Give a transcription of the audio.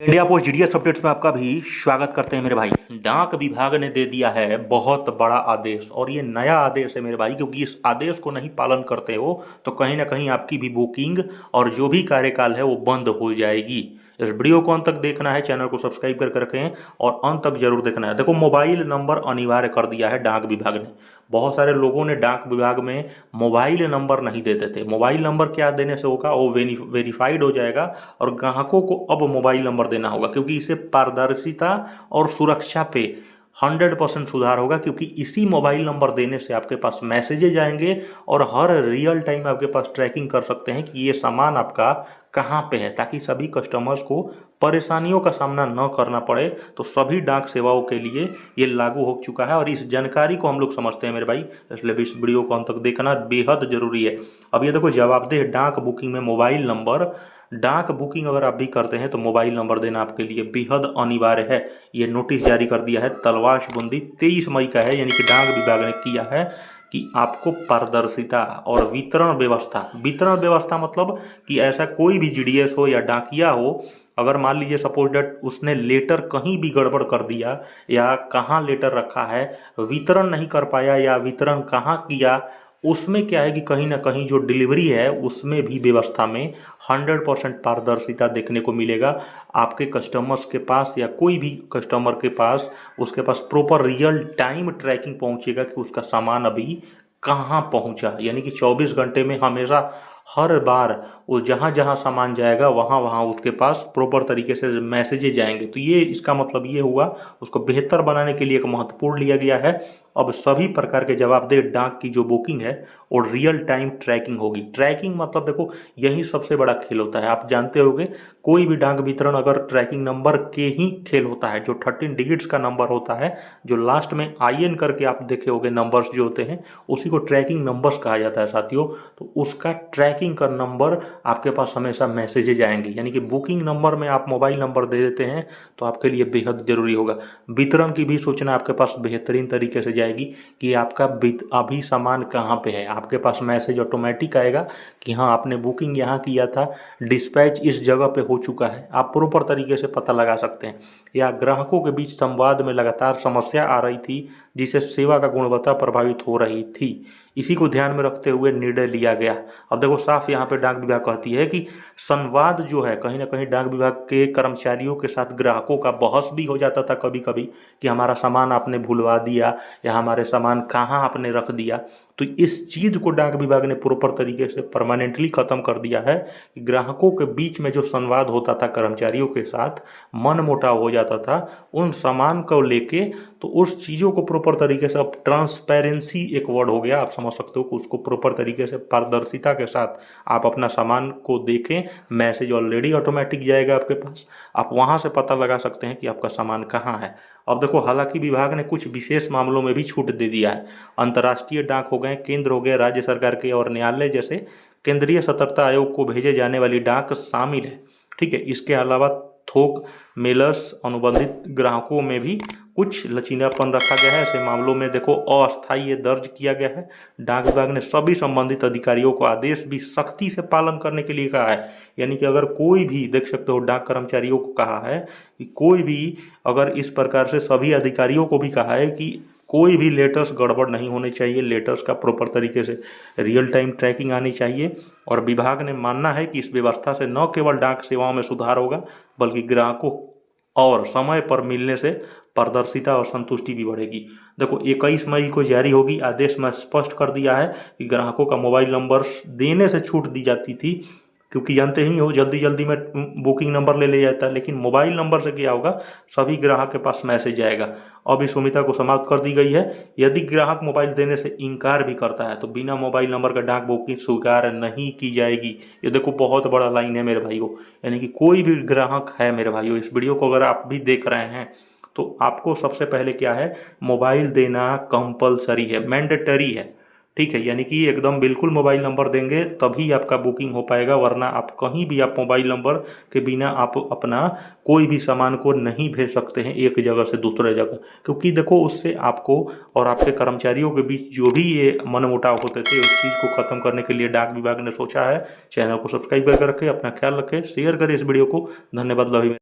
India post GDS updates में आपका भी स्वागत करते हैं मेरे भाई। डाक विभाग ने दे दिया है बहुत बड़ा आदेश और ये नया आदेश है मेरे भाई, क्योंकि इस आदेश को नहीं पालन करते हो तो कहीं ना कहीं आपकी भी बुकिंग और जो भी कार्यकाल है वो बंद हो जाएगी। इस वीडियो को अंत तक देखना है, चैनल को सब्सक्राइब करके रखें और अंत तक जरूर देखना है। देखो, मोबाइल नंबर अनिवार्य कर दिया है डाक विभाग ने। बहुत सारे लोगों ने डाक विभाग में मोबाइल नंबर नहीं देते थे। मोबाइल नंबर क्या देने से होगा, वो वेरीफाइड हो जाएगा और ग्राहकों को अब मोबाइल नंबर देना होगा, क्योंकि इससे पारदर्शिता और सुरक्षा पे 100% सुधार होगा। क्योंकि इसी मोबाइल नंबर देने से आपके पास मैसेजेज आएंगे और हर रियल टाइम आपके पास ट्रैकिंग कर सकते हैं कि ये सामान आपका कहाँ पे है, ताकि सभी कस्टमर्स को परेशानियों का सामना न करना पड़े। तो सभी डाक सेवाओं के लिए ये लागू हो चुका है और इस जानकारी को हम लोग समझते हैं मेरे भाई, इसलिए इस वीडियो को अंत तक देखना बेहद जरूरी है। अब ये देखो, जवाबदेह डाक बुकिंग में मोबाइल नंबर, डाक बुकिंग अगर आप भी करते हैं तो मोबाइल नंबर देना आपके लिए बेहद अनिवार्य है। ये नोटिस जारी कर दिया है तलवाश बंदी 23 मई का है, यानी कि डाक विभाग ने किया है कि आपको पारदर्शिता और वितरण व्यवस्था मतलब कि ऐसा कोई भी जीडीएस हो या डाकिया हो, अगर मान लीजिए सपोज डेट उसने लेटर कहीं भी गड़बड़ कर दिया या कहाँ लेटर रखा है, वितरण नहीं कर पाया या वितरण कहाँ किया, उसमें क्या है कि कहीं ना कहीं जो डिलीवरी है उसमें भी व्यवस्था में 100% पारदर्शिता देखने को मिलेगा। आपके कस्टमर्स के पास या कोई भी कस्टमर के पास उसके पास प्रॉपर रियल टाइम ट्रैकिंग पहुंचेगा कि उसका सामान अभी कहाँ पहुंचा, यानी कि 24 घंटे में हमेशा हर बार वो जहाँ जहाँ सामान जाएगा वहाँ वहाँ उसके पास प्रॉपर तरीके से मैसेजेज जाएंगे। तो ये इसका मतलब ये हुआ, उसको बेहतर बनाने के लिए एक महत्वपूर्ण लिया गया है। अब सभी प्रकार के जवाबदेह डाक की जो बुकिंग है और रियल टाइम ट्रैकिंग होगी। ट्रैकिंग मतलब देखो, यही सबसे बड़ा खेल होता है। आप जानते होंगे, कोई भी डाक वितरण अगर ट्रैकिंग नंबर के ही खेल होता है, जो 13 डिजिट्स का नंबर होता है, जो लास्ट में आईएन करके आप देखे होंगे नंबर्स जो होते हैं, उसी को ट्रैकिंग नंबर्स कहा जाता है साथियों। तो उसका ट्रैकिंग का नंबर आपके पास हमेशा मैसेजेज आएंगे, यानी कि बुकिंग नंबर में आप मोबाइल नंबर दे देते हैं तो आपके लिए बेहद जरूरी होगा। वितरण की भी सूचना आपके पास बेहतरीन तरीके से जाएगी कि आपका अभी सामान कहाँ पे है। आपके पास मैसेज ऑटोमेटिक आएगा कि हाँ, आपने बुकिंग यहाँ किया था, डिस्पैच इस जगह पे हो चुका है। आप प्रॉपर तरीके से पता लगा सकते हैं। या ग्राहकों के बीच संवाद में लगातार समस्या आ रही थी जिससे सेवा का गुणवत्ता प्रभावित हो रही थी, इसी को ध्यान में रखते हुए निर्णय लिया गया। अब देखो, साफ यहाँ पे डाक विभाग कहती है कि संवाद जो है, कहीं ना कहीं डाक विभाग के कर्मचारियों के साथ ग्राहकों का बहस भी हो जाता था कभी कभी कि हमारा सामान आपने भुलवा दिया या हमारे सामान कहाँ आपने रख दिया। तो इस चीज़ को डाक विभाग ने प्रॉपर तरीके से परमानेंटली ख़त्म कर दिया है कि ग्राहकों के बीच में जो संवाद होता था कर्मचारियों के साथ, मन मुटाव हो जाता था उन सामान को लेके, तो उस चीज़ों को प्रॉपर तरीके से, अब ट्रांसपेरेंसी एक वर्ड हो गया, आप समझ सकते हो कि उसको प्रॉपर तरीके से पारदर्शिता के साथ आप अपना सामान को देखें। मैसेज ऑलरेडी ऑटोमेटिक जाएगा आपके पास, आप वहाँ से पता लगा सकते हैं कि आपका सामान कहाँ है। अब देखो, हालांकि विभाग ने कुछ विशेष मामलों में भी छूट दे दिया है। अंतर्राष्ट्रीय डाक हो गए, केंद्र हो गए, राज्य सरकार के और न्यायालय जैसे केंद्रीय सतर्कता आयोग को भेजे जाने वाली डाक शामिल है। ठीक है, इसके अलावा थोक मेलर्स अनुबंधित ग्राहकों में भी कुछ लचीलापन रखा गया है। ऐसे मामलों में देखो, अस्थायी ये दर्ज किया गया है। डाक विभाग ने सभी संबंधित अधिकारियों को आदेश भी सख्ती से पालन करने के लिए कहा है। यानी कि अगर कोई भी, देख सकते हो, डाक कर्मचारियों को कहा है कि कोई भी, अगर इस प्रकार से सभी अधिकारियों को भी कहा है कि कोई भी लेटर्स गड़बड़ नहीं होने चाहिए, लेटर्स का प्रॉपर तरीके से रियल टाइम ट्रैकिंग आनी चाहिए। और विभाग ने मानना है कि इस व्यवस्था से न केवल डाक सेवाओं में सुधार होगा, बल्कि ग्राहकों और समय पर मिलने से पारदर्शिता और संतुष्टि भी बढ़ेगी। देखो, 21 मई को जारी होगी। आदेश में स्पष्ट कर दिया है कि ग्राहकों का मोबाइल नंबर देने से छूट दी जाती थी, क्योंकि जानते ही हो जल्दी जल्दी में बुकिंग नंबर ले लिया जाता है, लेकिन मोबाइल नंबर से क्या होगा, सभी ग्राहक के पास मैसेज आएगा। अब इस सुविधा को समाप्त कर दी गई है। यदि ग्राहक मोबाइल देने से इनकार भी करता है तो बिना मोबाइल नंबर का डाक बुकिंग स्वीकार नहीं की जाएगी। ये देखो, बहुत बड़ा लाइन है मेरे भाइयों, यानी कि कोई भी ग्राहक है मेरे भाइयों, इस वीडियो को अगर आप भी देख रहे हैं तो आपको सबसे पहले क्या है, मोबाइल देना कंपलसरी है, मैंडेटरी है। ठीक है, यानी कि एकदम बिल्कुल मोबाइल नंबर देंगे तभी आपका बुकिंग हो पाएगा, वरना आप कहीं भी आप मोबाइल नंबर के बिना आप अपना कोई भी सामान को नहीं भेज सकते हैं एक जगह से दूसरे जगह। क्योंकि देखो, उससे आपको और आपके कर्मचारियों के बीच जो भी ये मनमुटाव होते थे, उस चीज़ को ख़त्म करने के लिए डाक विभाग ने सोचा है। चैनल को सब्सक्राइब करके रखें, अपना ख्याल रखें, शेयर करें इस वीडियो को। धन्यवाद।